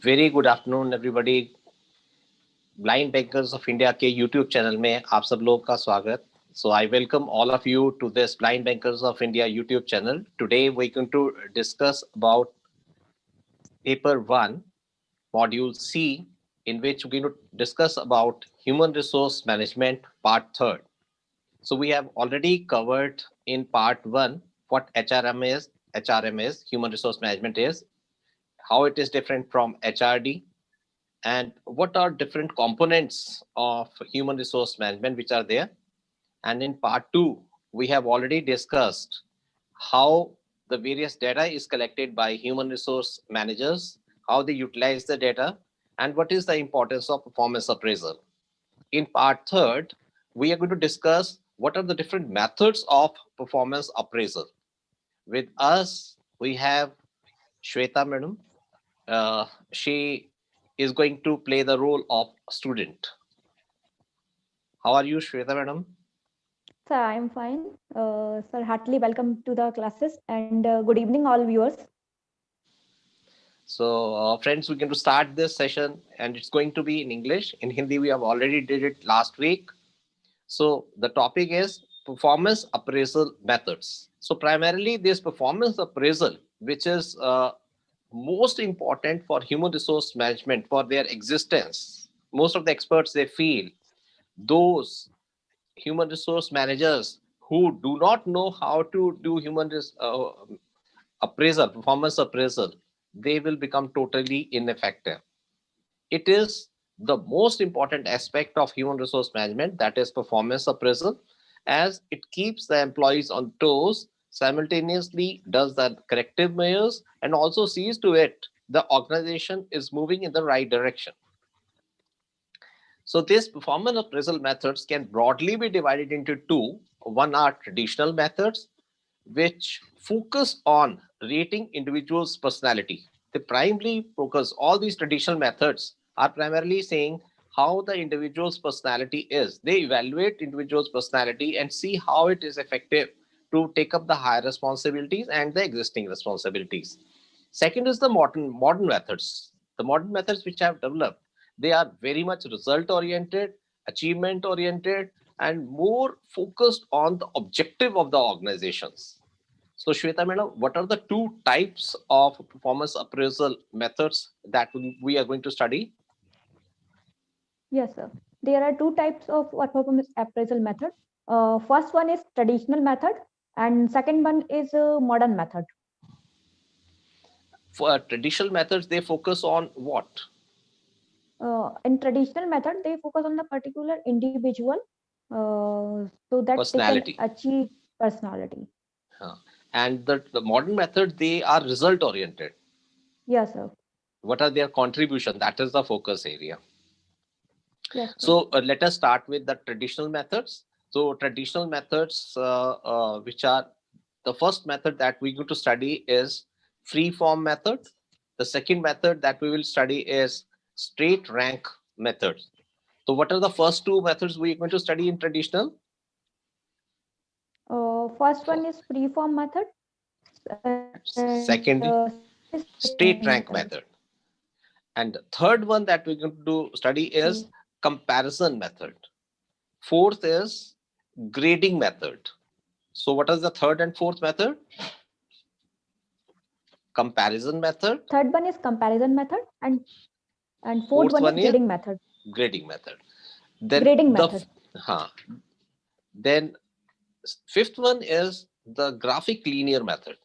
Very good afternoon everybody. Blind bankers of India के YouTube channel में आप सब लोग का स्वागत। So I welcome all of you to this Blind Bankers of India YouTube channel. Today we're going to discuss about paper 1, module C, in which we're going to discuss about human resource management part 3rd. So we have already covered in part 1 what HRM is, human resource management is, how it is different from HRD, and what are different components of human resource management which are there. And in part 2, we have already discussed how the various data is collected by human resource managers, how they utilize the data, and what is the importance of performance appraisal. In part 3rd, we are going to discuss what are the different methods of performance appraisal. With us, we have Shweta madam. She is going to play the role of student. How are you, Shweta madam? Sir, I am fine. Sir, heartily welcome to the classes and good evening, all viewers. So, friends, we're going to start this session and it's going to be in English. In Hindi, we have already did it last week. So, the topic is performance appraisal methods. So, primarily this performance appraisal, which is most important for human resource management for their existence. Most of the experts, they feel those human resource managers who do not know how to do appraisal, performance appraisal, they will become totally ineffective. It is the most important aspect of human resource management, that is performance appraisal, as it keeps the employees on toes, simultaneously does the corrective measures, and also sees to it the organization is moving in the right direction. So these performance appraisal methods can broadly be divided into two. One are traditional methods, which focus on rating individuals' personality. They primarily focus, all these traditional methods are primarily saying how the individual's personality is. They evaluate individual's personality and see how it is effective to take up the higher responsibilities and the existing responsibilities. Second is the modern methods. The modern methods which have developed, they are very much result oriented, achievement oriented, and more focused on the objective of the organizations. So, Shweta madam, what are the two types of performance appraisal methods that we are going to study? Yes, sir. There are two types of performance appraisal method. First one is traditional method and second one is modern method. For traditional methods, they focus on what? In traditional method, they focus on the particular individual so that they can achieve personality. And the modern methods, they are result oriented. Yes, sir. What are their contribution? That is the focus area. Yes, so let us start with the traditional methods. So traditional methods, which are the first method that we're going to study is free form method. The second method that we will study is straight rank method. So what are the first two methods we're going to study in traditional? First one is free form method. Second, straight rank method. And the third one that we're going to study is comparison method. Fourth is grading method. So what is the third and fourth method? Comparison method. Third one is comparison method and fourth one is grading method. Grading method. Then grading method. Then fifth one is the graphic linear method.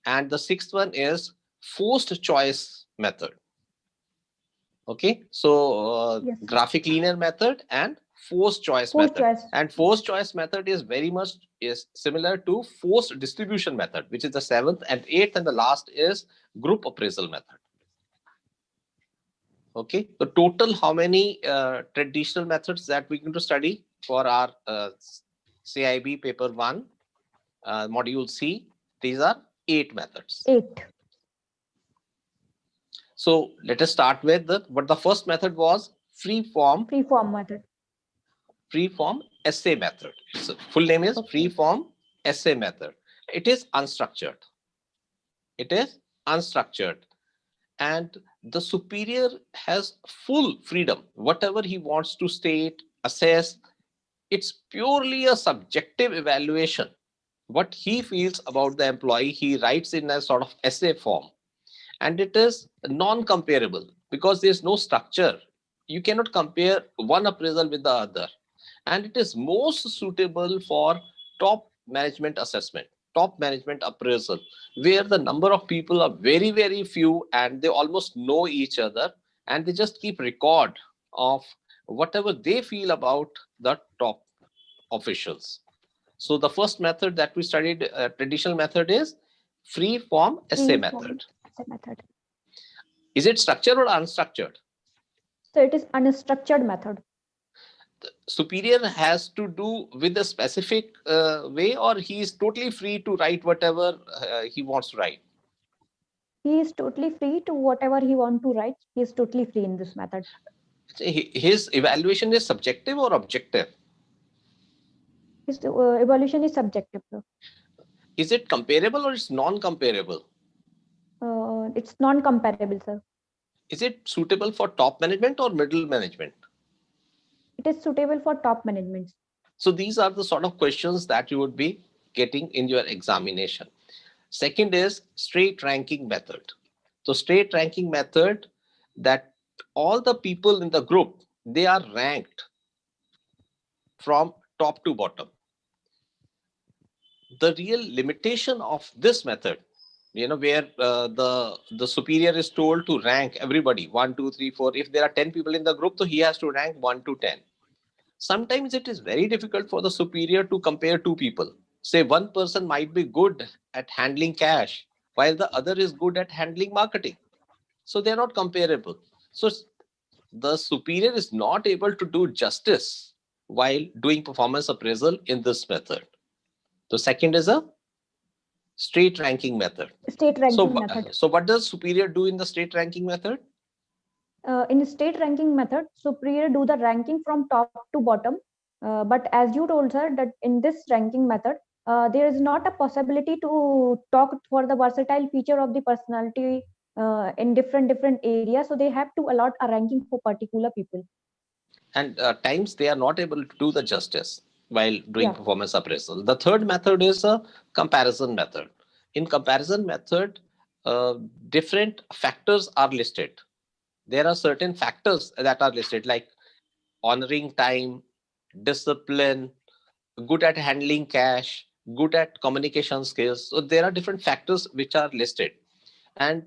And the sixth one is forced choice method. Okay, so yes. Graphic linear method and forced choice method. And forced choice method is very much similar to forced distribution method, which is the seventh, and eighth and the last is group appraisal method. Okay, so total how many traditional methods that we're going to study for our CAIIB paper 1 module C? These are 8 methods. 8. So let us start with what the first method was. Free form method. Free form essay method. So full name is free form essay method. It is unstructured. And the superior has full freedom. Whatever he wants to state, assess, it's purely a subjective evaluation. What he feels about the employee, he writes in a sort of essay form, and it is non-comparable because there's no structure. You cannot compare one appraisal with the other, and it is most suitable for top management assessment, top management appraisal, where the number of people are very very few and they almost know each other, and they just keep record of whatever they feel about the top officials. So the first method that we studied, traditional method, is free form essay Free form method. essay method. Is it structured or unstructured? So it is unstructured method. The superior has to do with a specific way, or he is totally free to write whatever he wants to write? He is totally free to whatever he want to write. He is totally free in this method. His evaluation is subjective or objective? His evaluation is subjective, sir. Is it comparable or it's non-comparable? It's non-comparable, sir. Is it suitable for top management or middle management? It is suitable for top management. So these are the sort of questions that you would be getting in your examination. Second is straight ranking method. So straight ranking method, that all the people in the group, they are ranked from top to bottom. The real limitation of this method, where the superior is told to rank everybody 1 2 3 4. If there are 10 people in the group, so he has to rank 1 to 10. Sometimes it is very difficult for the superior to compare two people. Say one person might be good at handling cash while the other is good at handling marketing. So they are not comparable. So the superior is not able to do justice while doing performance appraisal in this method. The second is a straight ranking method. State ranking method. So what does superior do in the straight ranking method? In state ranking method, superior do the ranking from top to bottom. But as you told, sir, that in this ranking method, there is not a possibility to talk for the versatile feature of the personality in different areas. So they have to allot a ranking for particular people. And times they are not able to do the justice while doing performance appraisal. The third method is a comparison method. In comparison method, different factors are listed. There are certain factors that are listed, like honoring time, discipline, good at handling cash, good at communication skills. So there are different factors which are listed, and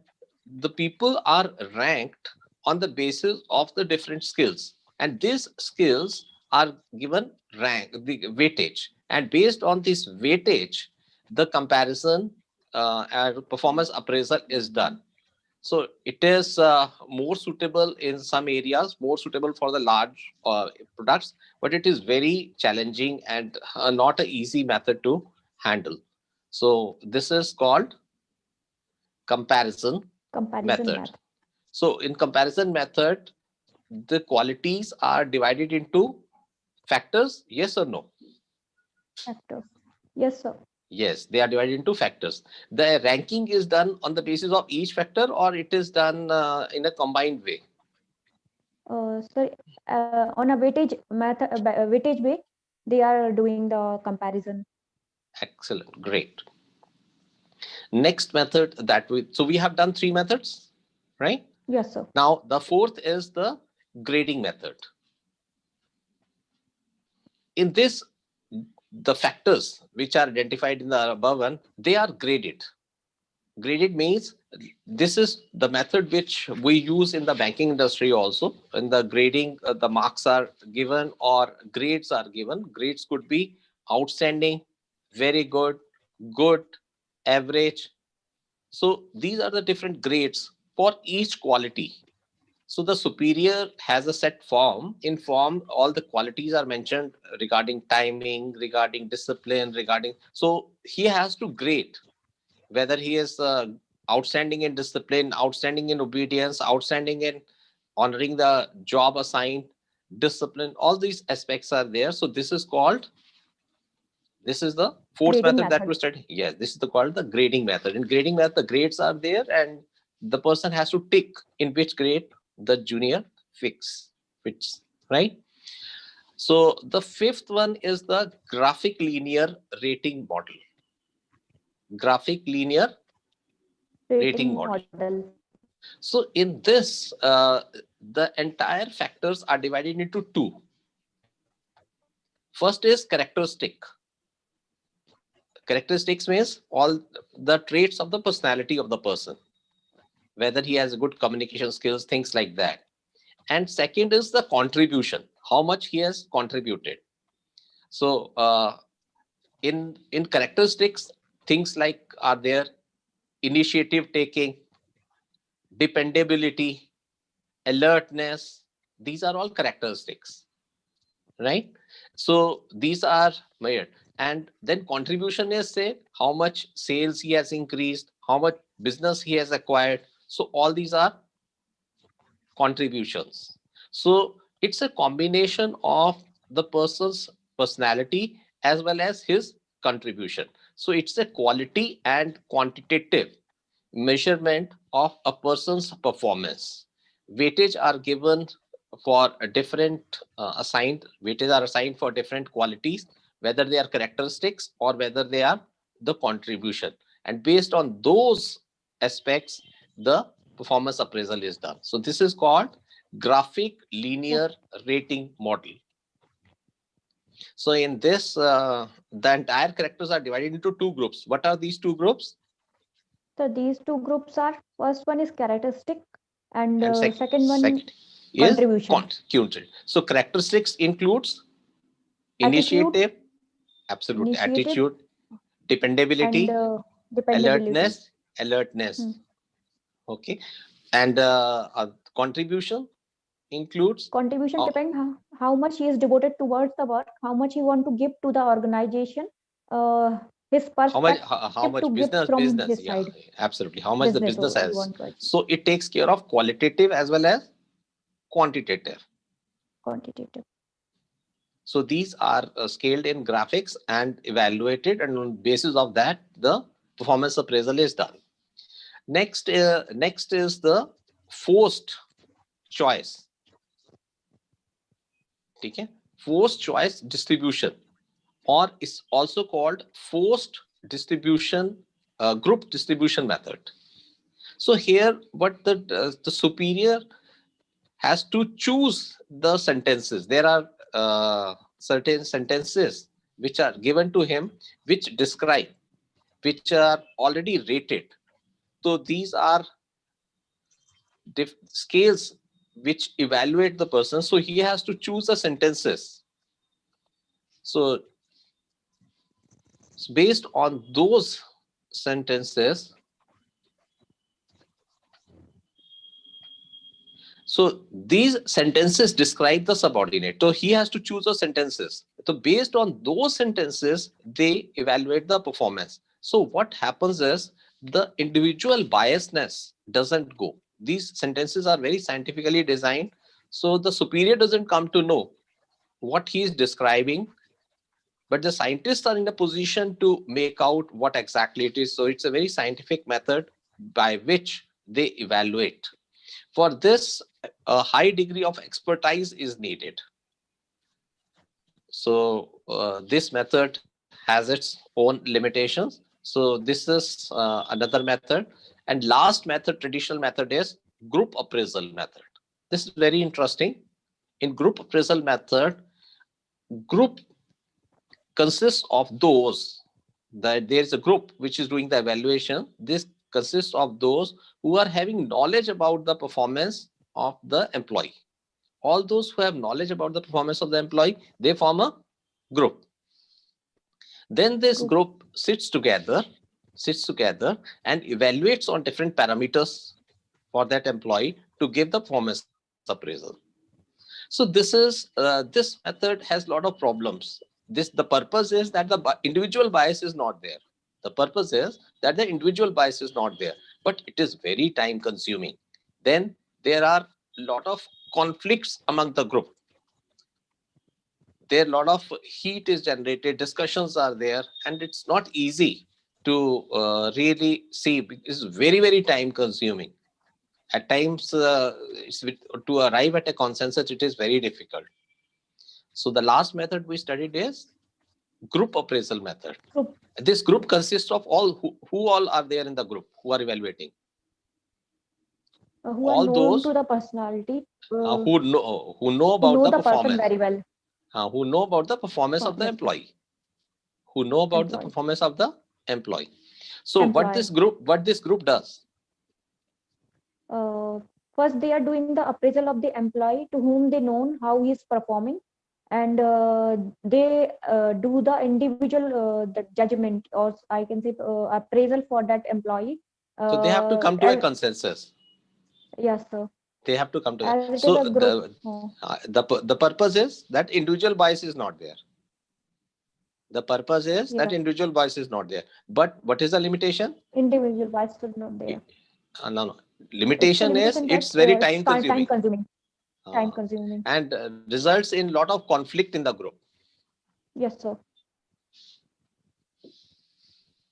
the people are ranked on the basis of the different skills, and these skills are given rank, the weightage, and based on this weightage, the comparison and performance appraisal is done. So it is more suitable in some areas, more suitable for the large products, but it is very challenging and not an easy method to handle. So this is called comparison method. So in comparison method, the qualities are divided into factors, yes or no? Factors. Yes, sir. Yes, they are divided into factors. The ranking is done on the basis of each factor, or it is done in a combined way? Sir, on a weightage method, weightage way, they are doing the comparison. Excellent, great. Next method that we have done 3 methods, right? Yes, sir. Now the fourth is the grading method. In this, the factors which are identified in the above one, they are graded. Graded means this is the method which we use in the banking industry also. In the grading, the marks are given or grades are given. Grades could be outstanding, very good, good, average. So these are the different grades for each quality. So the superior has a set form. In form, all the qualities are mentioned regarding timing, regarding discipline, regarding. So he has to grade whether he is outstanding in discipline, outstanding in obedience, outstanding in honoring the job assigned, discipline. All these aspects are there. So this is the fourth method that we studied. Yes, this is called the grading method. In grading method, the grades are there, and the person has to tick in which grade the junior fits, right? So the fifth one is the graphic linear rating model. Graphic linear rating model. So in this, the entire factors are divided into two. First is characteristic. Characteristics means all the traits of the personality of the person, whether he has good communication skills, things like that. And second is the contribution, how much he has contributed. So in characteristics, things like are there initiative taking, dependability, alertness. These are all characteristics, right? So these are measured. And then contribution is, say, how much sales he has increased, how much business he has acquired. So all these are contributions. So it's a combination of the person's personality as well as his contribution. So it's a quality and quantitative measurement of a person's performance. Weightage are given for a different weightage are assigned for different qualities, whether they are characteristics or whether they are the contribution. And based on those aspects, the performance appraisal is done. So this is called graphic linear rating model. So in this, the entire characters are divided into two groups. What are these two groups? So these two groups are, first one is characteristic and second one second is contribution. So characteristics includes initiative, absolutely, attitude, dependability, and alertness. Okay. And contribution includes depend how much he is devoted towards the work, how much he want to give to the organization, his perspective, how much to business give from business his yeah, side. absolutely, how much the business has. To So it takes care of qualitative as well as quantitative. So these are scaled in graphics and evaluated, and on basis of that the performance appraisal is done. Next is the forced choice. Okay? Forced choice distribution, or is also called forced distribution, group distribution method. So here what the superior has to choose the sentences. There are certain sentences which are given to him, which describe, which are already rated. So these are scales which evaluate the person. So he has to choose the sentences. So based on those sentences, so these sentences describe the subordinate. So he has to choose the sentences. So based on those sentences, they evaluate the performance. So what happens is the individual biasness doesn't go. These sentences are very scientifically designed. So the superior doesn't come to know what he is describing, but the scientists are in a position to make out what exactly it is. So it's a very scientific method by which they evaluate. For this, a high degree of expertise is needed. So this method has its own limitations. So this is another method. And last method, traditional method, is group appraisal method. This is very interesting. In group appraisal method, group consists of those that there is a group which is doing the evaluation. This consists of those who are having knowledge about the performance of the employee. All those who have knowledge about the performance of the employee, they form a group. Then this group sits together and evaluates on different parameters for that employee to give the performance appraisal. So this method has a lot of problems. The purpose is that the individual bias is not there. The purpose is that the individual bias is not there, but it is very time consuming. Then there are a lot of conflicts among the group. There a lot of heat is generated, discussions are there, and it's not easy to really see. It's very, very time consuming. At times, to arrive at a consensus, it is very difficult. So the last method we studied is group appraisal method. Group. This group consists of all who all are there in the group who are evaluating. Who are All known to those the personality, who know who about know the the person performance, very well. who know about the performance of the Yes, sir. employee, who know about the Employee. performance of the employee. So what this Employee. group does? Uh, First, they are doing the appraisal of the employee to whom they know how he is performing, and they do the individual the judgment, or I can say appraisal for that employee. So they have to come to a As, consensus. yes, sir. They have to come to. As it is So a group. Oh, the purpose is that individual bias is not there. The purpose is that yes. individual bias is not there. But what is the limitation? Individual bias is not there. No. It's a Limitation is limitation that it's very it's time consuming. time consuming. Uh, Time consuming. and results in lot of conflict in the group. Yes, sir.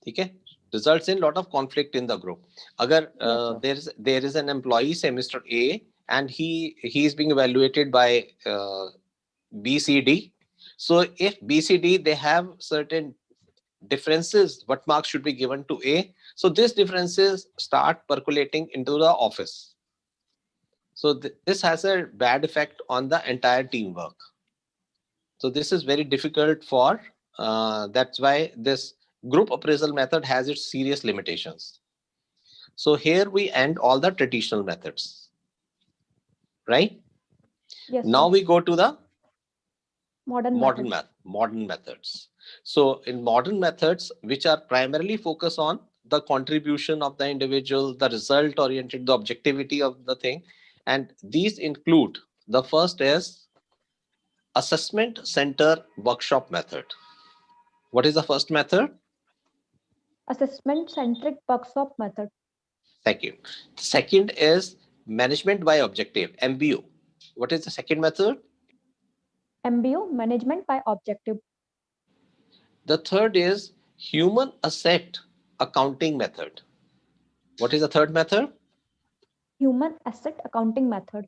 Okay, results in lot of conflict in the group. Agar Yes, sir. there is an employee, say Mr. A, and he is being evaluated by BCD. So if BCD they have certain differences, what marks should be given to A? So these differences start percolating into the office. So this has a bad effect on the entire teamwork. So this is very difficult for, that's why this group appraisal method has its serious limitations. So here we end all the traditional methods, right? Yes, Now sir. we go to the Modern methods. modern methods. So in modern methods, which are primarily focused on the contribution of the individual, the result oriented, the objectivity of the thing. And these include, the first is assessment center workshop method. What is the first method? Assessment centric workshop method. Second. Second is management by objective, MBO. What is the second method? MBO, management by objective. The third is human asset accounting method. What is the third method? Human asset accounting method.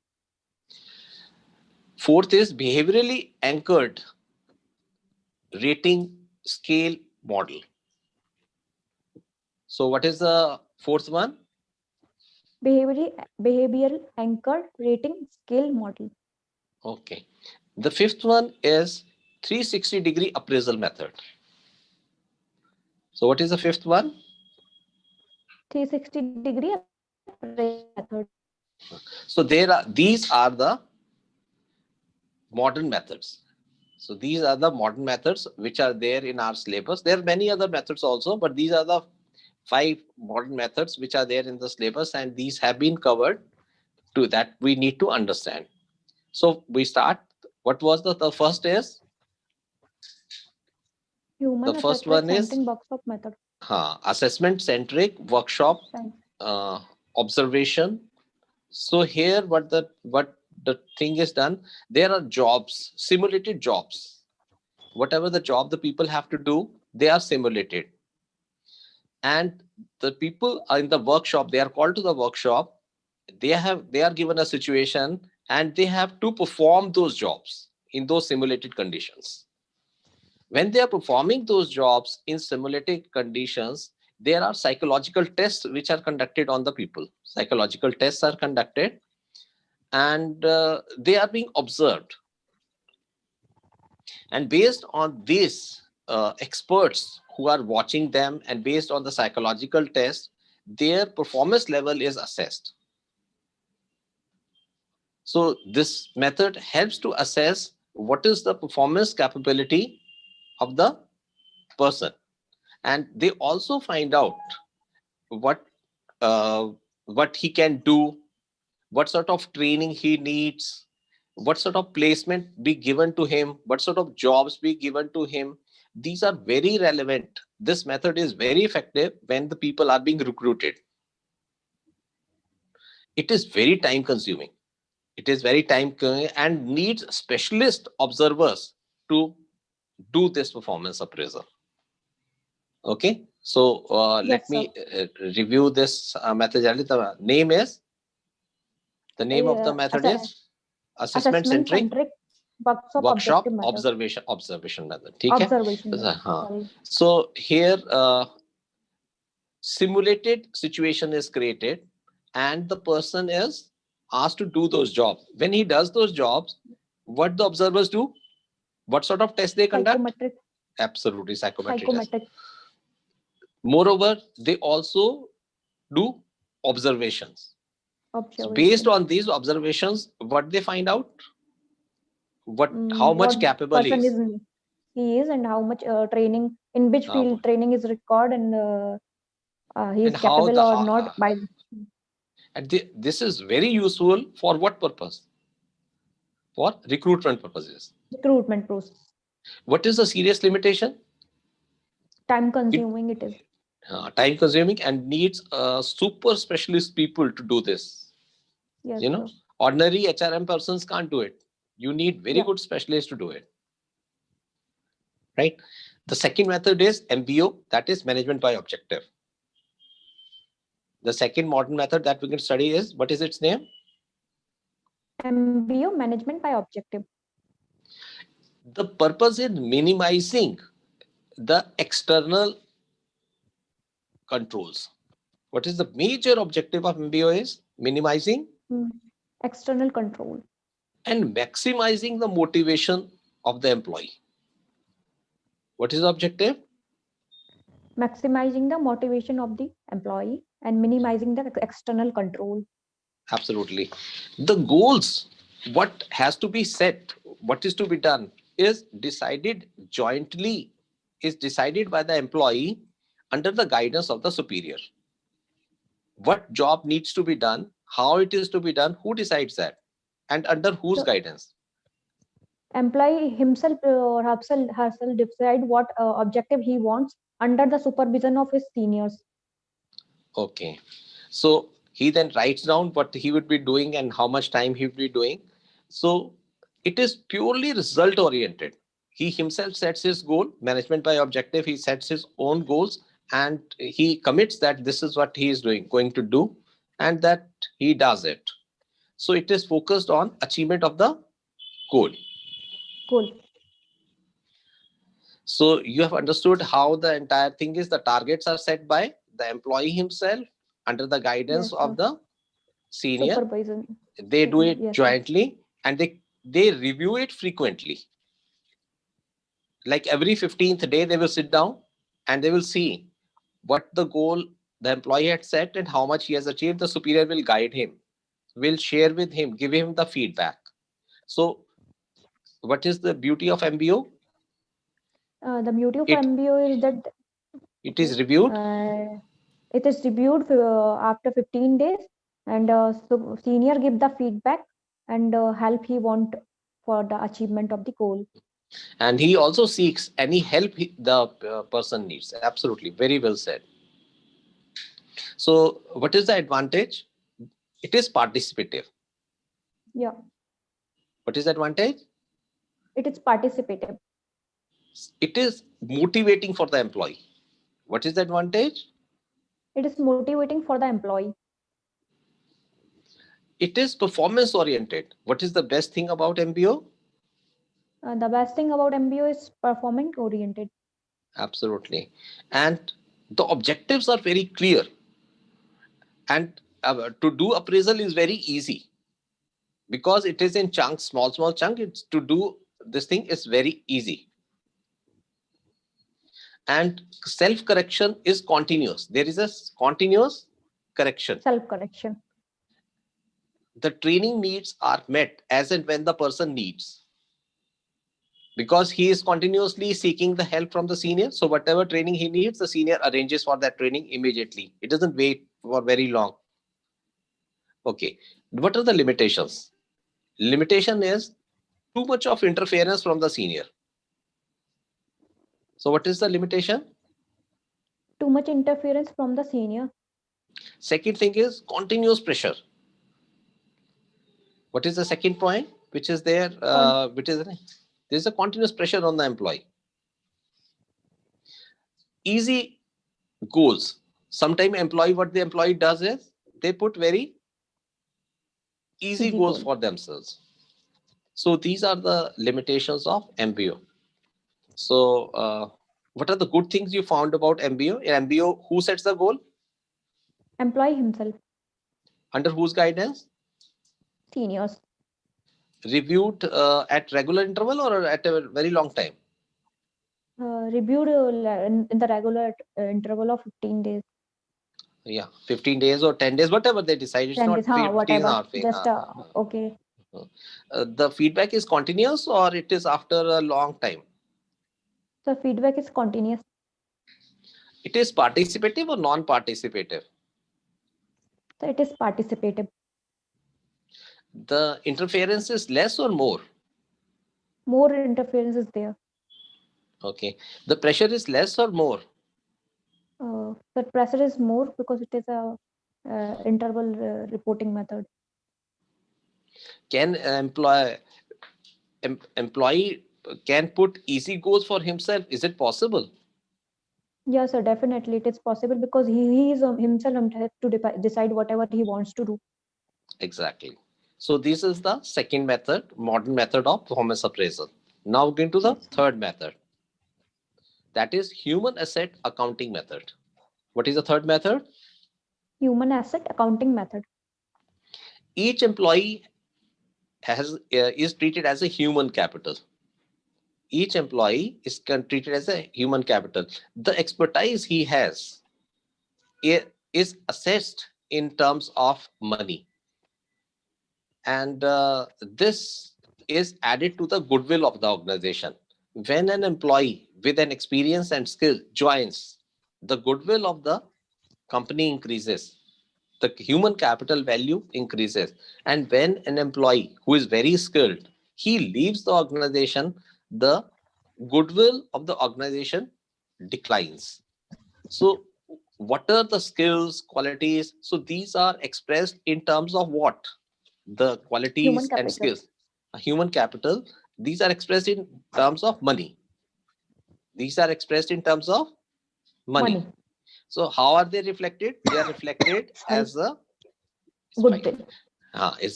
Fourth is behaviorally anchored rating scale model. So what is the fourth one? Behavioral anchored rating scale model. Okay. The fifth one is 360-degree appraisal method. So what is the fifth one? 360-degree appraisal method. So these are the modern methods. So these are the modern methods which are there in our syllabus. There are many other methods also, but these are the 5 modern methods which are there in the syllabus, and these have been covered to that we need to understand. So we start. What was the first is? Human The first asset one is centric workshop method. assessment centric workshop uh, observation. So here what the thing is done, there are jobs, simulated jobs. Whatever the job the people have to do, they are simulated. And the people are in the workshop, they are called to the workshop, they are given a situation and they have to perform those jobs in those simulated conditions. When they are performing those jobs in simulated conditions, there are psychological tests which are conducted on the people. Psychological tests are conducted, and they are being observed. And based on these experts who are watching them, and based on the psychological test, their performance level is assessed. So this method helps to assess what is the performance capability of the person. And they also find out what uh, what he can do, what sort of training he needs, what sort of placement be given to him, what sort of jobs be given to him. These are very relevant. This method is very effective when the people are being recruited. It is very time consuming. It is very time consuming and needs specialist observers to do this performance appraisal. Okay, so let Yes, sir. me review this methodology. The name is The name of the method is assessment centric workshop workshop objective method. observation method. ठीक है? Observation method. हाँ. Sorry. So here simulated situation is created and the person is asked to do those jobs. When he does those jobs, what the observers do? What sort of test they conduct? Psychometric. Absolutely psychometric test. Psychometric. Moreover, they also do observations. So Observation. based on these observations, what they find out? How much What capable person is. he is and how much training, in which field training is required, and he is and how capable the or not by. and this is very useful for what purpose? For recruitment purposes. Recruitment process. What is the serious limitation? Time consuming it is. Time consuming and needs super specialist people to do this. Yes, You know, sir. ordinary HRM persons can't do it. You need very Yeah. good specialists to do it. Right? The second method is MBO, that is management by objective. The second modern method that we can study is, what is its name? MBO, management by objective. The purpose is minimizing the external controls. What is the major objective of MBO is? Minimizing external control and maximizing the motivation of the employee. What is the objective? Maximizing the motivation of the employee and minimizing the external control. Absolutely. The goals, what has to be set, what is to be done is decided jointly, is decided by the employee under the guidance of the superior. What job needs to be done, how it is to be done, who decides that, and under whose guidance? Employee himself or herself decide what objective he wants under the supervision of his seniors. Okay. So he then writes down what he would be doing and how much time he would be doing. So it is purely result oriented. He himself sets his goal, management by objective, he sets his own goals and he commits that this is what he is going to do, and that he does it. So it is focused on achievement of the goal. Goal. So you have understood how the entire thing is. The targets are set by the employee himself under the guidance of the senior. Supervision. They do it jointly and they review it frequently. Like every 15th day, they will sit down and they will see what the goal the employee had set and how much he has achieved. The superior will guide him, will share with him, give him the feedback. So what is the beauty of MBO? The beauty of MBO is that it is reviewed. It is reviewed after 15 days, and so senior give the feedback and help he want for the achievement of the goal. And he also seeks any help the person needs. Absolutely, very well said. So what is the advantage? It is participative. Yeah. What is the advantage? It is participative. It is motivating for the employee. What is the advantage? It is motivating for the employee. It is performance oriented. What is the best thing about MBO? The best thing about MBO is performance oriented. Absolutely. And the objectives are very clear. And to do appraisal is very easy because it is in chunks, small chunk. It's to do this thing is very easy. And self-correction is continuous. There is a continuous correction. Self-correction. The training needs are met as and when the person needs. Because he is continuously seeking the help from the senior. So whatever training he needs, the senior arranges for that training immediately. It doesn't wait for very long. Okay. What are the limitations? Limitation is too much of interference from the senior. So what is the limitation? Too much interference from the senior. Second thing is continuous pressure. What is the second point which is there? There's a continuous pressure on the employee. Easy goals. Sometimes what the employee does is they put very easy Easy goals goal. for themselves. So these are the limitations of MBO. So what are the good things you found about MBO? In MBO, who sets the goal? Employee himself. Under whose guidance? Seniors. Reviewed at regular interval or at a very long time? Reviewed in the regular interval of 15 days. Yeah, 15 days or 10 days, whatever they decide. It's 10 not days. Huh, 15 whatever. hour thing. Just okay. The feedback is continuous or it is after a long time? So feedback is continuous. It is participative or non-participative? So it is participative. The interference is less or more? More interference is there. Okay. The pressure is less or more? The pressure is more because it is a interval reporting method. Can employee can put easy goals for himself? Is it possible? Yes, sir, definitely it is possible because he is himself has to decide whatever he wants to do. Exactly. So this is the second method, modern method of performance appraisal. Now going to the Yes. third method. That is human asset accounting method. What is the third method? Human asset accounting method. Each employee is treated as a human capital. Each employee is treated as a human capital. The expertise he has is assessed in terms of money, and this is added to the goodwill of the organization. When an employee with an experience and skill joins, the goodwill of the company increases, the human capital value increases. And when an employee who is very skilled, he leaves the organization, the goodwill of the organization declines. So what are the skills, qualities? So these are expressed in terms of what? The Human qualities and capital. skills. A human capital, these are expressed in terms of money. These are expressed in terms of Money. money. So how are they reflected? They are reflected Sorry. as a fine. Goodwill.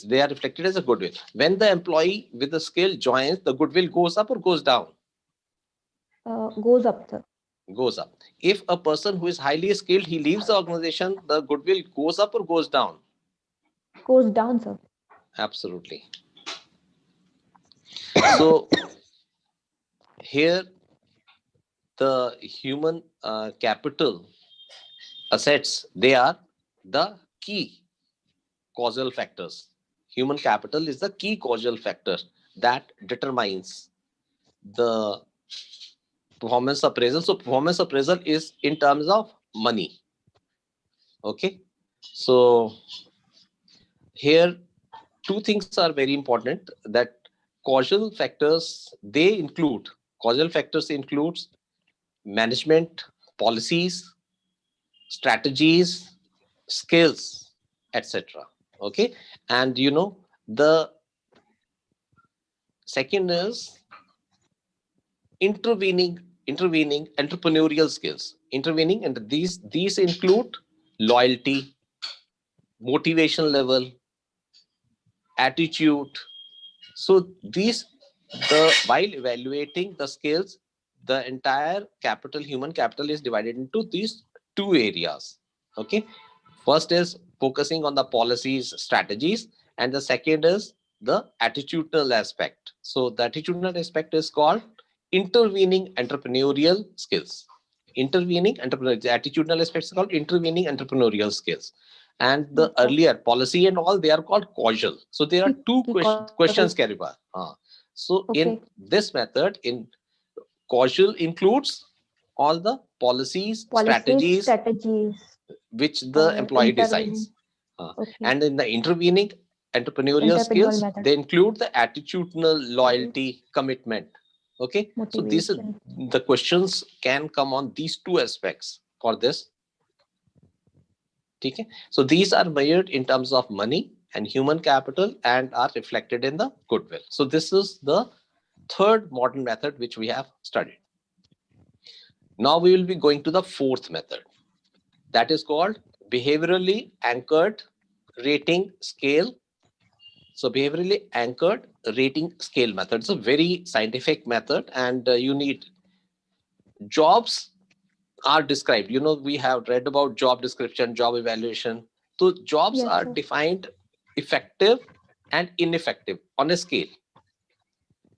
They are reflected as a goodwill. When the employee with the skill joins, the goodwill goes up or goes down? Goes up, sir. Goes up. If a person who is highly skilled, he leaves the organization, the goodwill goes up or goes down? Goes down, sir. Absolutely. So here the human capital assets, they are the key causal factors. Human capital is the key causal factor that determines the performance appraisal. So performance appraisal is in terms of money. Okay. So here two things are very important, that causal factors, they include, causal factors includes management, policies, strategies, skills, etc. Okay. And the second is intervening entrepreneurial skills. Intervening, and these include loyalty, motivation level, attitude. So these, the while evaluating the skills, the entire capital, human capital, is divided into these two areas. Okay. First is focusing on the policies, strategies, and the second is the attitudinal aspect. So the attitudinal aspect is called intervening entrepreneurial skills. Intervening entrepreneurial, the attitudinal aspect is called intervening entrepreneurial skills. And the Okay. earlier policy and all, they are called causal. So there are two Key causal. questions, Kariba. So Okay. in this method, in causal includes all the policies, Policies, strategies strategies, which the employee intervening. designs. Okay. And in the intervening entrepreneurial Entrepreneurial skills, method. they include the attitudinal, loyalty, commitment. Okay. So these are Motivation. the questions can come on these two aspects for this. Okay. So these are measured in terms of money and human capital and are reflected in the goodwill. So this is the third modern method which we have studied. Now we will be going to the fourth method, that is called behaviorally anchored rating scale So behaviorally anchored rating scale method. It's a very scientific method, and you need jobs are described. We have read about job description, job evaluation. So jobs Yes, are sir. defined effective and ineffective on a scale.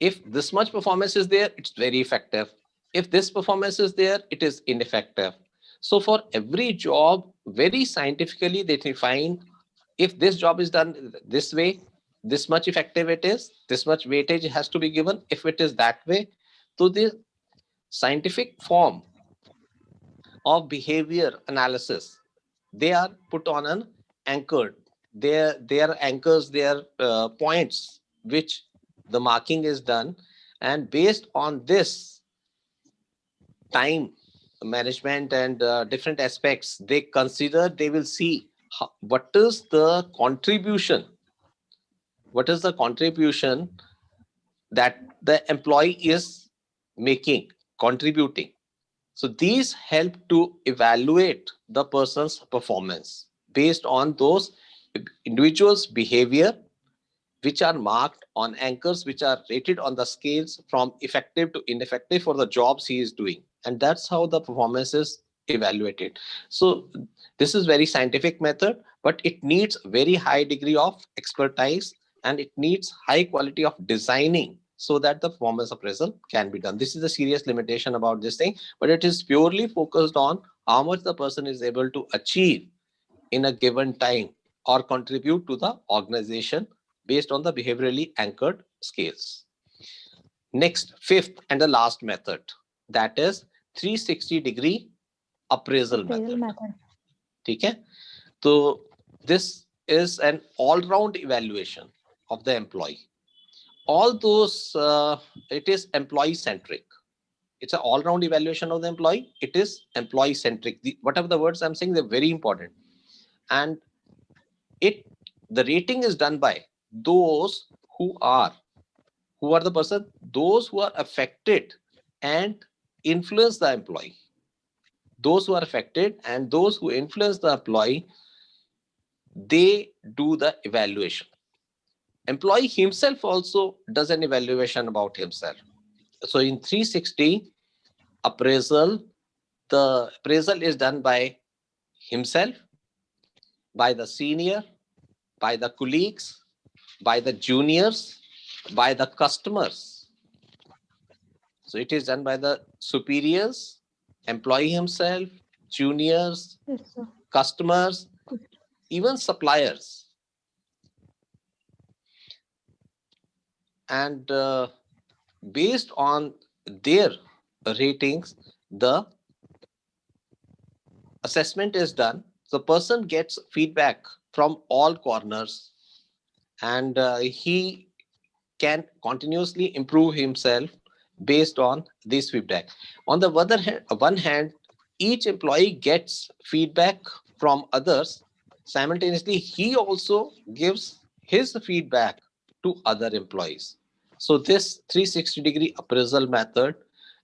If this much performance is there, it's very effective. If this performance is there, it is ineffective. So for every job, very scientifically they define, if this job is done this way, this much effective it is, this much weightage has to be given. If it is that way, so the scientific form of behavior analysis, they are put on an anchored. Their anchors, their points which the marking is done, and based on this time management and different aspects they consider, they will see what is the contribution that the employee is making, contributing. So these help to evaluate the person's performance based on those individuals' behavior, which are marked on anchors, which are rated on the scales from effective to ineffective for the jobs he is doing. And that's how the performance is evaluated. So this is very scientific method, but it needs very high degree of expertise, and it needs high quality of designing so that the performance appraisal can be done. This is a serious limitation about this thing, but it is purely focused on how much the person is able to achieve in a given time or contribute to the organization based on the behaviorally anchored scales. Next, fifth and the last method, that is 360-degree appraisal Appraisal method. method. Okay? So this is an all-round evaluation of the employee. All those, it is employee-centric. It's an all-round evaluation of the employee. It is employee-centric. Whatever the words I'm saying, they're very important. And the rating is done by those who are the person, those who are affected and influence the employee. Those who are affected and those who influence the employee, they do the evaluation. Employee himself also does an evaluation about himself. So in 360 appraisal, the appraisal is done by himself, by the senior, by the colleagues, by the juniors, by the customers. So it is done by the superiors, employee himself, juniors, Yes, sir. customers, even suppliers. And based on their ratings, the assessment is done. The person gets feedback from all corners, and he can continuously improve himself based on this feedback. On the one hand, each employee gets feedback from others. Simultaneously, he also gives his feedback to other employees. So this 360-degree appraisal method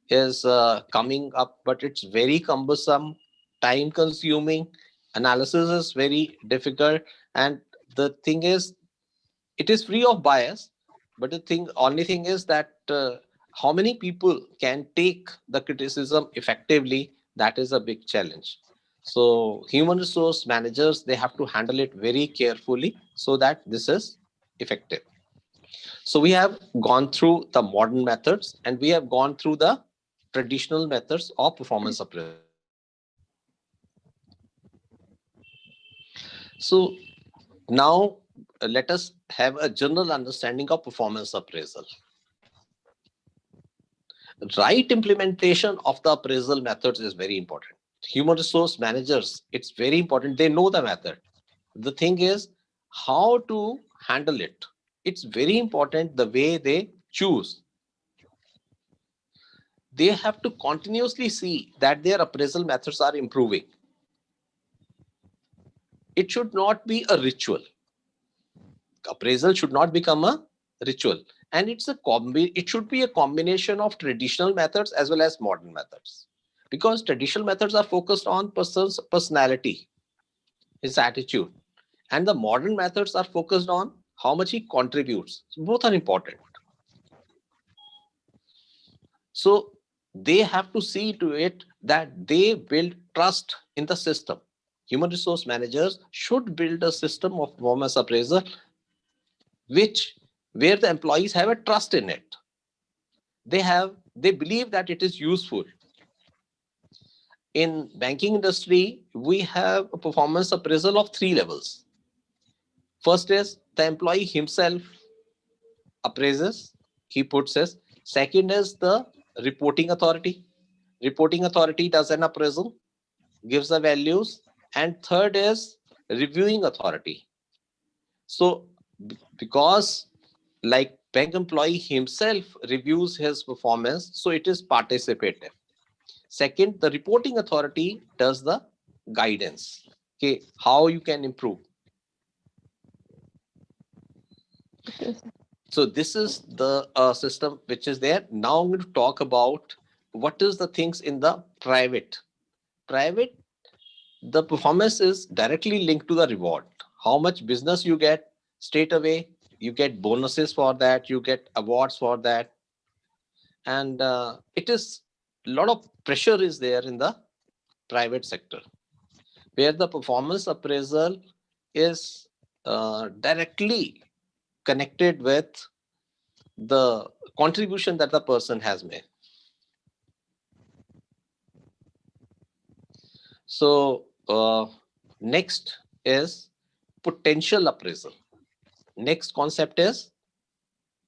is coming up, but it's very cumbersome, time consuming. Analysis is very difficult, and the thing is, it is free of bias, but the only thing is that how many people can take the criticism effectively, that is a big challenge. So human resource managers, they have to handle it very carefully so that this is effective. So we have gone through the modern methods and we have gone through the traditional methods of performance appraisal. So now let us have a general understanding of performance appraisal. Right implementation of the appraisal methods is very important. Human resource managers, it's very important, they know the method. The thing is how to handle it. It's very important the way they choose. They have to continuously see that their appraisal methods are improving. It should not be a ritual. Appraisal should not become a ritual, and it should be a combination of traditional methods as well as modern methods, because traditional methods are focused on person's personality, his attitude, and the modern methods are focused on how much he contributes. So both are important. So they have to see to it that they build trust in the system. Human resource managers should build a system of performance appraisal where the employees have a trust in it. They believe that it is useful. In banking industry, we have a performance appraisal of 3 levels. First is the employee himself appraises, he puts his. Second is the reporting authority. Reporting authority does an appraisal, gives the values. And third is reviewing authority. So because like bank employee himself reviews his performance, so it is participative. Second, the reporting authority does the guidance. Okay, how you can improve. Okay, sir. So this is the system which is there. Now I'm going to talk about what is the things in the private. Private, the performance is directly linked to the reward. How much business you get straight away, you get bonuses for that, you get awards for that. And it is a lot of pressure is there in the private sector, where the performance appraisal is directly connected with the contribution that the person has made. So next is potential appraisal. Next concept is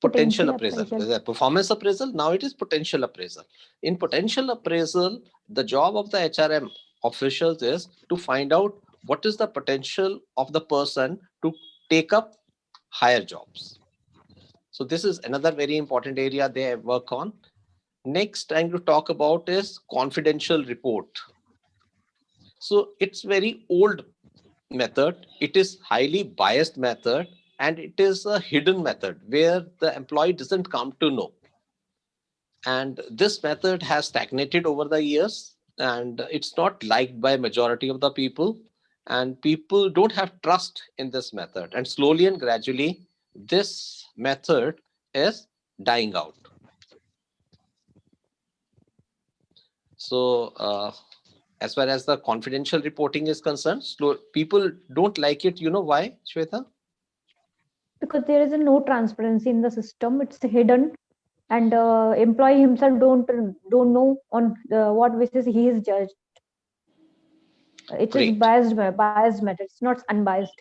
potential appraisal. The performance appraisal, now it is potential appraisal. In potential appraisal, the job of the HRM officials is to find out what is the potential of the person to take up higher jobs. So this is another very important area they work on. Next, I'm going to talk about is confidential report. So it's very old method. It is highly biased method, and it is a hidden method where the employee doesn't come to know. And this method has stagnated over the years, and it's not liked by majority of the people. And people don't have trust in this method. And slowly and gradually, this method is dying out. So as far as the confidential reporting is concerned, people don't like it. You know why, Shweta? Because there is no transparency in the system. It's hidden, and employee himself don't know on what basis he is judged. It is Great. biased method. It's not unbiased.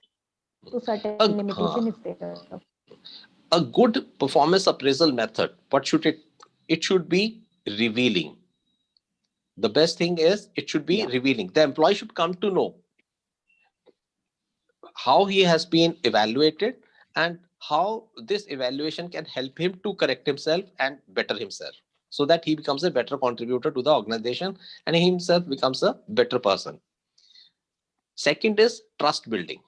So certain limitation is there. A good performance appraisal method, what should it should be revealing. The best thing is it should be revealing. The employee should come to know how he has been evaluated and how this evaluation can help him to correct himself and better himself, so that he becomes a better contributor to the organization and he himself becomes a better person. Second is trust building.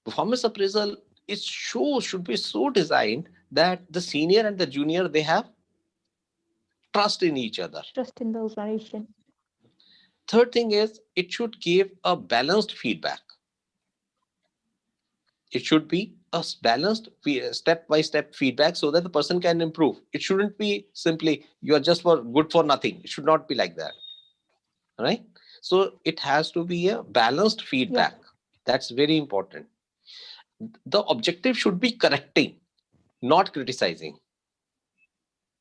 Performance appraisal should be so designed that the senior and the junior, they have trust in each other. Trust in the organization. Third thing is it should give a balanced feedback. It should be a balanced step-by-step feedback so that the person can improve. It shouldn't be simply you are just for good for nothing. It should not be like that, right? So it has to be a balanced feedback. That's very important. The objective should be correcting, not criticizing.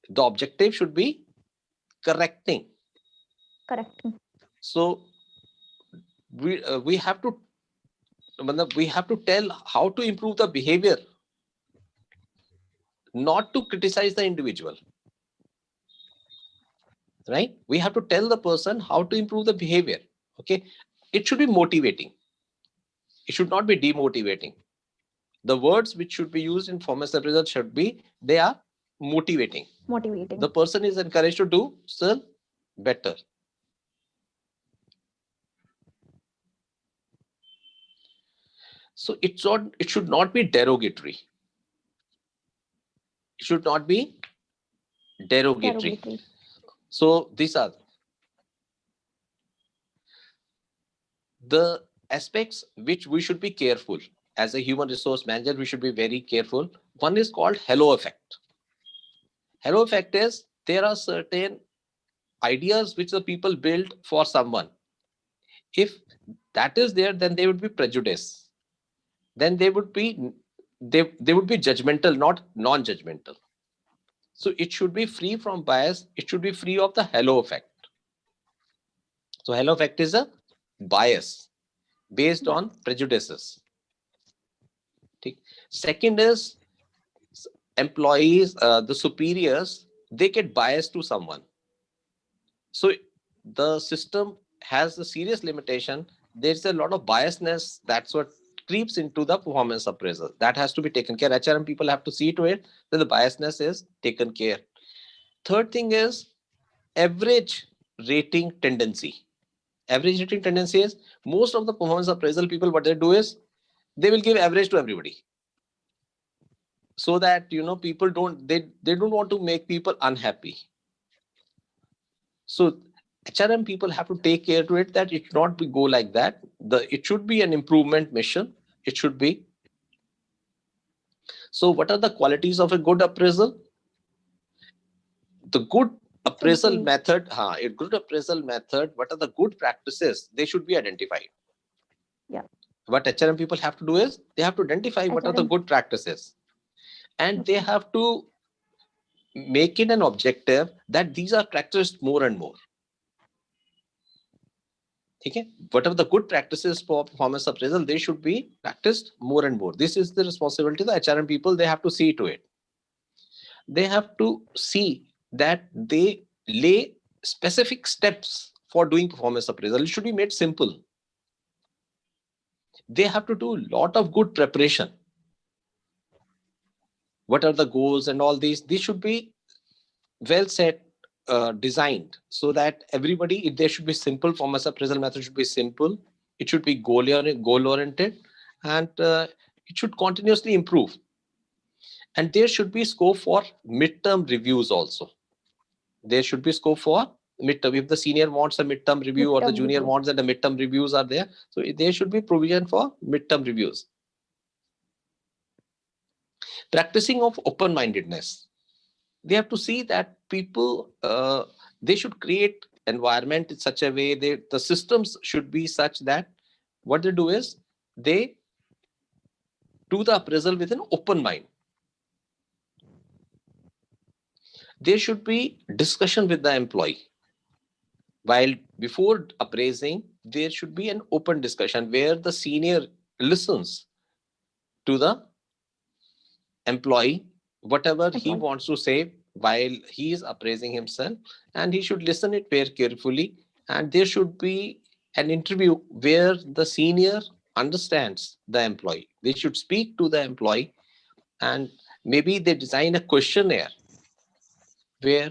The objective should be correcting. So we have to tell how to improve the behavior, not to criticize the individual, right? We have to tell the person how to improve the behavior. Okay, it should be motivating. It should not be demotivating. The words which should be used in performance appraisal should be, they are motivating. The person is encouraged to do still better. So it should not be derogatory. It should not be derogatory. So these are the aspects which we should be careful. as a human resource manager, we should be very careful. One is called halo effect. Halo effect is there are certain ideas which the people build for someone. If that is there, then they would be prejudice. Then they would be judgmental, not non-judgmental. So it should be free from bias. It should be free of the halo effect. So halo effect is a bias based on prejudices. Second is employees, the superiors, they get biased to someone. So the system has a serious limitation. There's a lot of biasness. That's what creeps into the performance appraisal. That has to be taken care. HRM people have to see to it that the biasness is taken care. Third thing is average rating tendency. Average rating tendency is most of the performance appraisal people, what they do is they will give average to everybody. So that, people don't want to make people unhappy. So HRM people have to take care to it that it should not be go like that. It should be an improvement mission. It should be. So what are the qualities of a good appraisal? The good appraisal method, a good appraisal method, what are the good practices? They should be identified. Yeah. What HRM people have to do is they have to identify what are the good practices. And they have to make it an objective that these are practiced more and more. Okay? Whatever the good practices for performance appraisal, they should be practiced more and more. This is the responsibility of the HRM people. They have to see to it. They have to see that they lay specific steps for doing performance appraisal. It should be made simple. They have to do a lot of good preparation. What are the goals and all these? These should be well set, designed, so that everybody, there should be simple. Performance appraisal method should be simple. It should be goal oriented, and it should continuously improve. And there should be scope for midterm reviews also. There should be scope for midterm. If the senior wants a midterm review or the junior wants that the midterm reviews are there, so there should be provision for midterm reviews. Practicing of open-mindedness. They have to see that people, they should create environment in such a way, the systems should be such that what they do is they do the appraisal with an open mind. There should be discussion with the employee. While before appraising, there should be an open discussion where the senior listens to the employee, whatever he wants to say while he is appraising himself, and he should listen it very carefully. And there should be an interview where the senior understands the employee. They should speak to the employee, and maybe they design a questionnaire where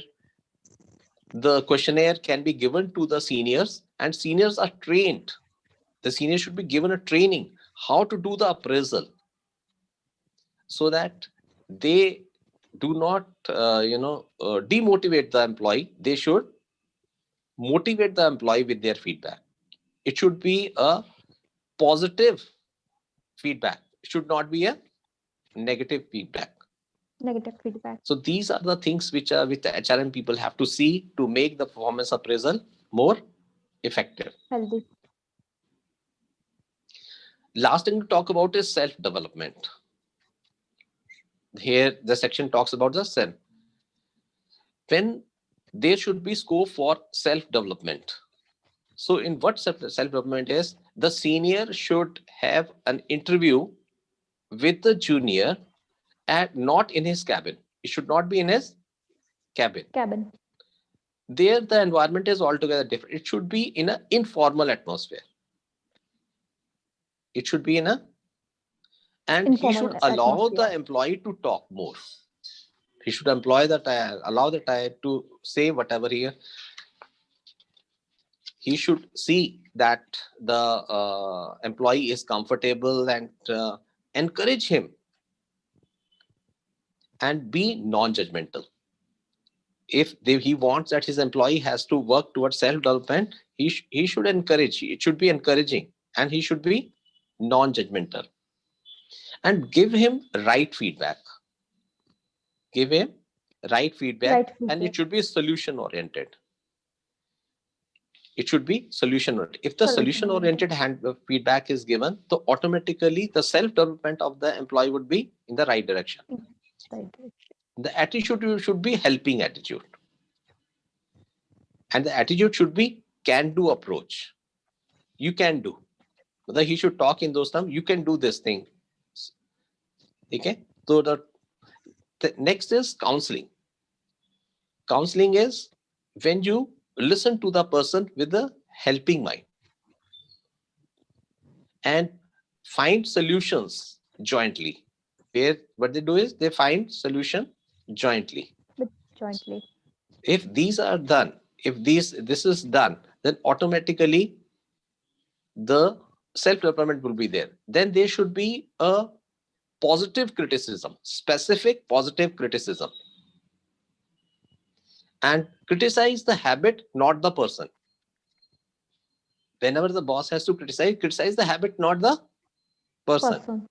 the questionnaire can be given to the seniors, and seniors are trained. The seniors should be given a training how to do the appraisal, so that they do not demotivate the employee. They should motivate the employee with their feedback. It should be a positive feedback. It should not be a negative feedback. So these are the things which the HRM people have to see to make the performance appraisal more effective. Healthy. Last thing to talk about is self-development. Here the section talks about the self. When there should be scope for self-development. So in what self-development is, the senior should have an interview with the junior and not in his cabin. It should not be in his cabin. There the environment is altogether different. It should be in an informal atmosphere. It should be in a, and he should allow the employee to talk more. He should allow the tire to say whatever he should see that the employee is comfortable, and encourage him and be non-judgmental. If he wants that his employee has to work towards self-development, he should encourage. It should be encouraging, and he should be non-judgmental. and give him right feedback. Give him right feedback, Right and it feedback. should be solution oriented. It should be solution oriented. If the Solution solution oriented. oriented feedback is given, so automatically the self development of the employee would be in the right direction. Right. The attitude should be helping attitude, and the attitude should be can do approach. You can do. Whether he should talk in those terms, you can do this thing. Okay. So the next is counseling. Counseling is when you listen to the person with a helping mind and find solutions jointly. Where what they do is they find solution jointly. With jointly. If these are done, if this is done, then automatically the self-development will be there. Then there should be a positive criticism, specific positive criticism, and criticize the habit, not the person. Whenever the boss has to criticize the habit, not the person. Person.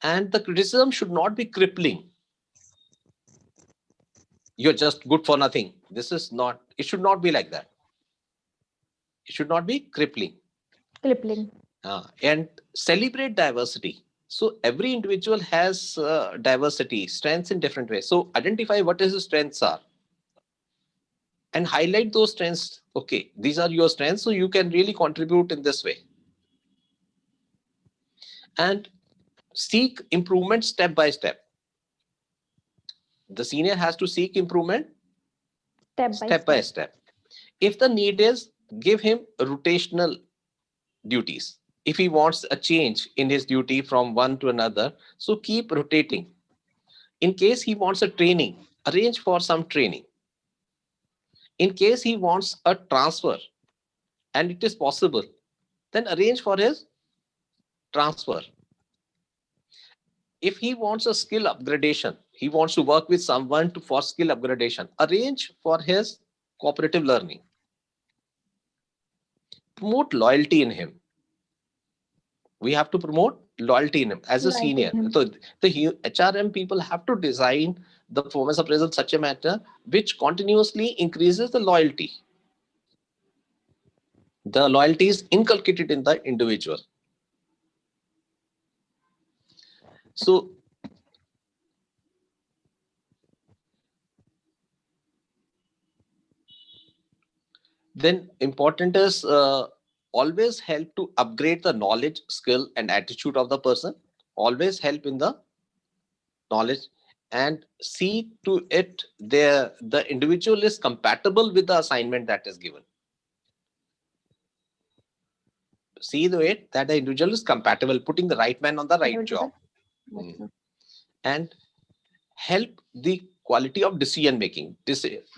And the criticism should not be crippling. You're just good for nothing. This is not, it should not be like that. It should not be crippling. Crippling. And celebrate diversity. So every individual has diversity, strengths in different ways. So identify what his strengths are and highlight those strengths. Okay, these are your strengths, so you can really contribute in this way. And seek improvement step by step. The senior has to seek improvement step by step. If the need is, give him rotational duties. If he wants a change in his duty from one to another, so keep rotating. In case he wants a training, arrange for some training. In case he wants a transfer and it is possible, then arrange for his transfer. If he wants a skill upgradation, he wants to work with someone for skill upgradation, arrange for his cooperative learning. Promote loyalty in him. We have to promote loyalty in him as a Right in senior. him. So the HRM people have to design the performance appraisal such a manner which continuously increases the loyalty. The loyalty is inculcated in the individual. So then important is always help to upgrade the knowledge, skill, and attitude of the person. Always help in the knowledge and see to it the individual is compatible with the assignment that is given. See to it that the individual is compatible, putting the right man on the right job. And help the quality of decision making.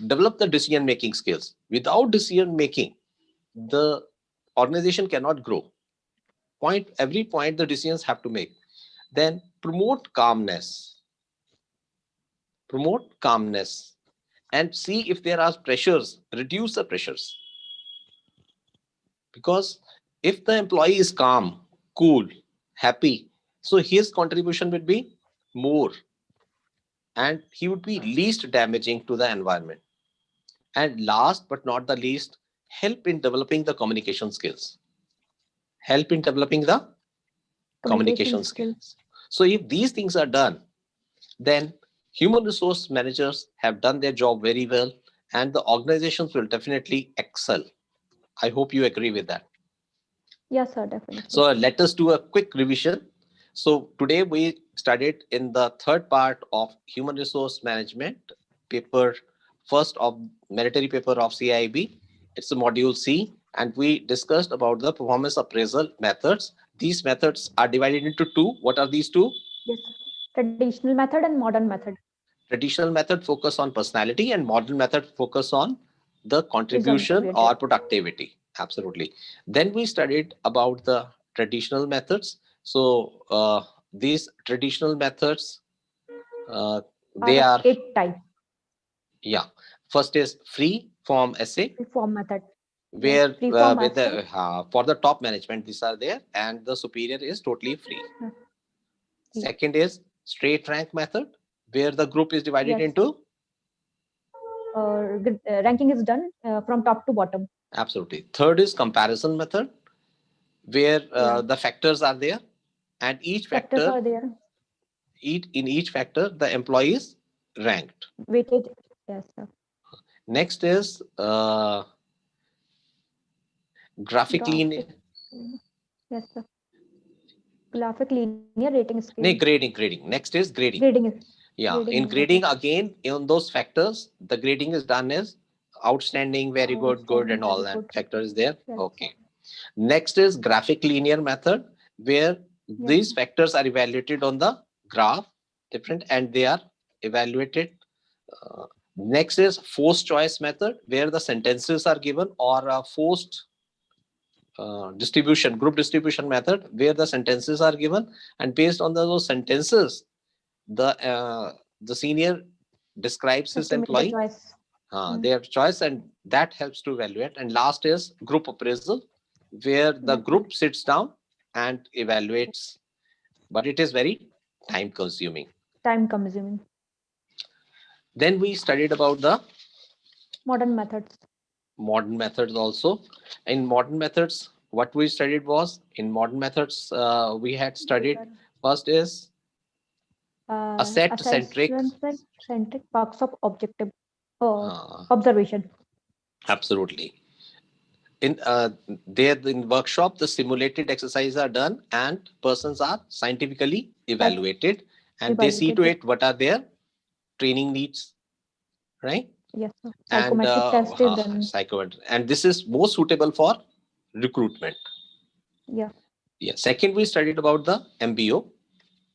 Develop the decision making skills. Without decision making, the organization cannot grow. Every point the decisions have to make. Then promote calmness. Promote calmness and see if there are pressures, reduce the pressures. Because if the employee is calm, cool, happy, so his contribution will be more and he would be least damaging to the environment. And last but not the least, help in developing the communication skills. Help in developing the communication skills. So if these things are done, then human resource managers have done their job very well and the organizations will definitely excel. I hope you agree with that. Yes, sir, definitely. So let us do a quick revision. So today we studied in the third part of human resource management, paper first of military paper of CAIIB. It's a module C, and we discussed about the performance appraisal methods. These methods are divided into two. What are these two? Yes, traditional method and modern method. Traditional method focus on personality and modern method focus on the contribution or productivity. Absolutely. Then we studied about the traditional methods. So these traditional methods, they are 8 types. Yeah. First is free form essay. Free form method. Where with for the top management these are there and the superior is totally free. Second is straight rank method, where the group is divided into. Ranking is done from top to bottom. Absolutely. Third is comparison method, where the factors are there, and each Factors factor, are there. in each factor, the employee is ranked. Weightage. Yes, sir. Next is graphic linear. Yes, sir. Graphic linear rating scale. No, grading. Next is grading. Grading is. Yeah, Grading in is grading okay. again, in those factors, the grading is done as outstanding, very good, good, and all that factor is there. Yes, Okay. Next is graphic linear method, where these factors are evaluated on the graph, different, and they are evaluated. Next is forced choice method, where the sentences are given, or a forced group distribution method, where the sentences are given, and based on those sentences, the senior describes his employee, their choice, and that helps to evaluate. And last is group appraisal, where the group sits down and evaluates, but it is very time consuming. Then we studied about the modern methods also. In modern methods, what we studied was, in modern methods, we had studied first is asset centric parts of objective observation. Absolutely. In there in workshop, the simulated exercises are done and persons are scientifically evaluated, and they see to it what are their training needs, right? Yes, sir. And Psychometric test is done. psychometric, and this is more suitable for recruitment. Yeah. Second, we studied about the MBO,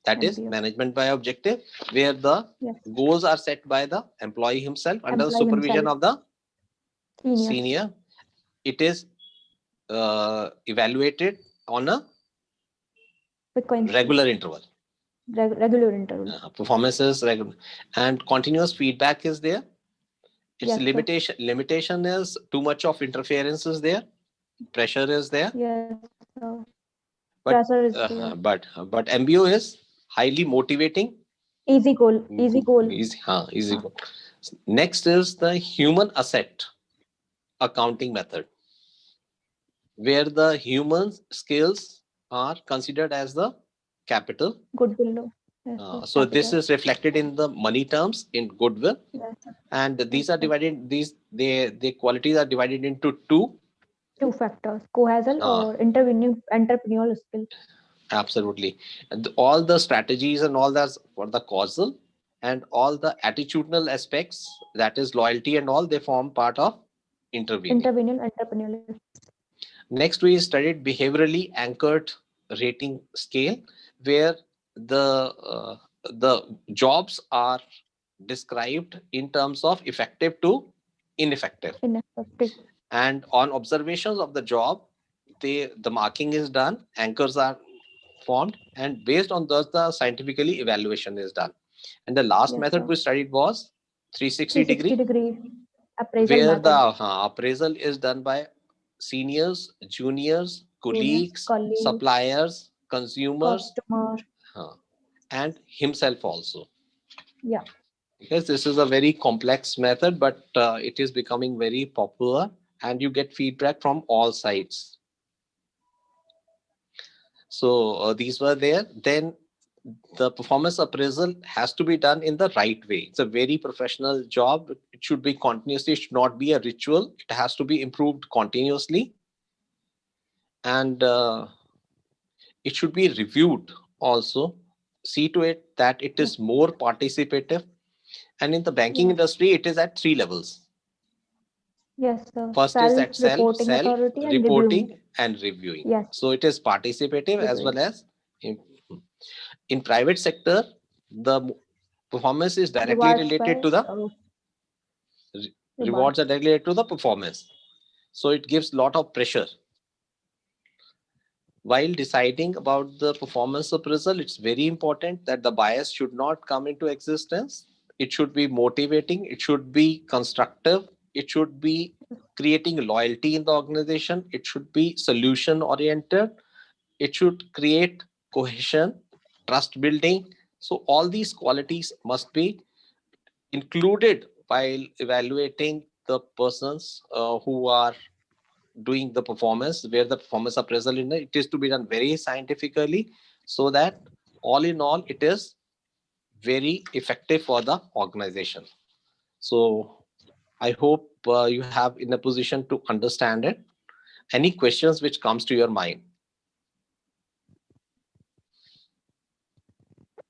that is management by objective, where the goals are set by the employee himself under the supervision of the senior. It is evaluated on a regular interval. Performance is regular, and continuous feedback is there. Its limitation is too much of interference is there, pressure is there. But MBO is highly motivating. Easy goal. Easy goal. Next is the human asset accounting method, where the human skills are considered as the capital. Goodwill. So this is reflected in the money terms in goodwill, and these are divided. The qualities are divided into two factors: cohesive or entrepreneurial skill. Absolutely, and all the strategies and all that for the causal, and all the attitudinal aspects, that is loyalty and all, they form part of entrepreneurial. Next, we studied behaviorally anchored rating scale, where the jobs are described in terms of effective to ineffective. And on observations of the job, the marking is done, anchors are formed, and based on those, the scientifically evaluation is done. And the last method we studied was 360 degree appraisal, where the appraisal is done by seniors, juniors, colleagues, suppliers, consumers, and himself also. Because this is a very complex method, but it is becoming very popular, and you get feedback from all sides. So these were there. Then the performance appraisal has to be done in the right way. It's a very professional job. It should be continuously. It should not be a ritual. It has to be improved continuously. And it should be reviewed also. See to it that it is more participative. And in the banking industry, it is at 3 levels. Yes, sir. First is at self-reporting and reviewing. Yes. So it is participative as well as in private sector, the performance is directly related to the rewards are directly related to the performance. So it gives lot of pressure. While deciding about the performance appraisal, it's very important that the bias should not come into existence. It should be motivating. It should be constructive. It should be creating loyalty in the organization. It should be solution oriented. It should create cohesion. trust building. So all these qualities must be included while evaluating the persons who are doing the performance, where the performance appraisal in it is to be done very scientifically, so that all in all it is very effective for the organization. So I hope you have in a position to understand it. Any questions which comes to your mind?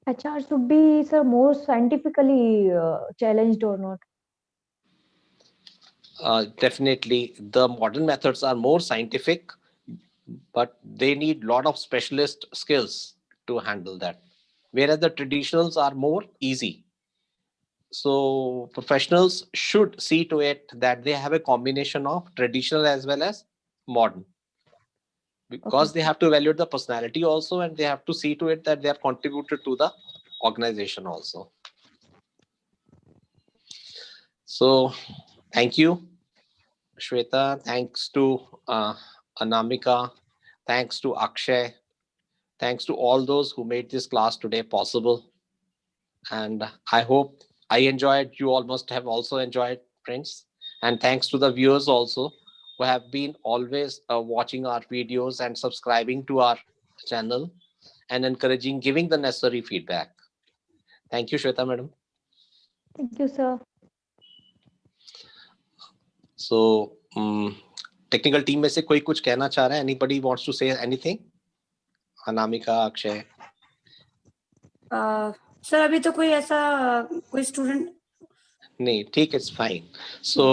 HR should be, sir, more scientifically challenged or not? Definitely, the modern methods are more scientific, but they need a lot of specialist skills to handle that. Whereas the traditionals are more easy. So professionals should see to it that they have a combination of traditional as well as modern, because they Okay. have to evaluate the personality also, and they have to see to it that they are contributed to the organization also. So thank you, Shweta. Thanks to Anamika. Thanks to Akshay. Thanks to all those who made this class today possible. And I hope I enjoyed. You all must have also enjoyed, friends. And thanks to the viewers also who have been always watching our videos and subscribing to our channel and encouraging, giving the necessary feedback. Thank you, Shweta madam. Thank you, sir. So technical team में से कोई कुछ कहना चाह रहा है? Anybody wants to say anything? Anamika, Akshay. Sir अभी तो कोई ऐसा कोई स्टूडेंट नहीं, ठीक, it's fine. So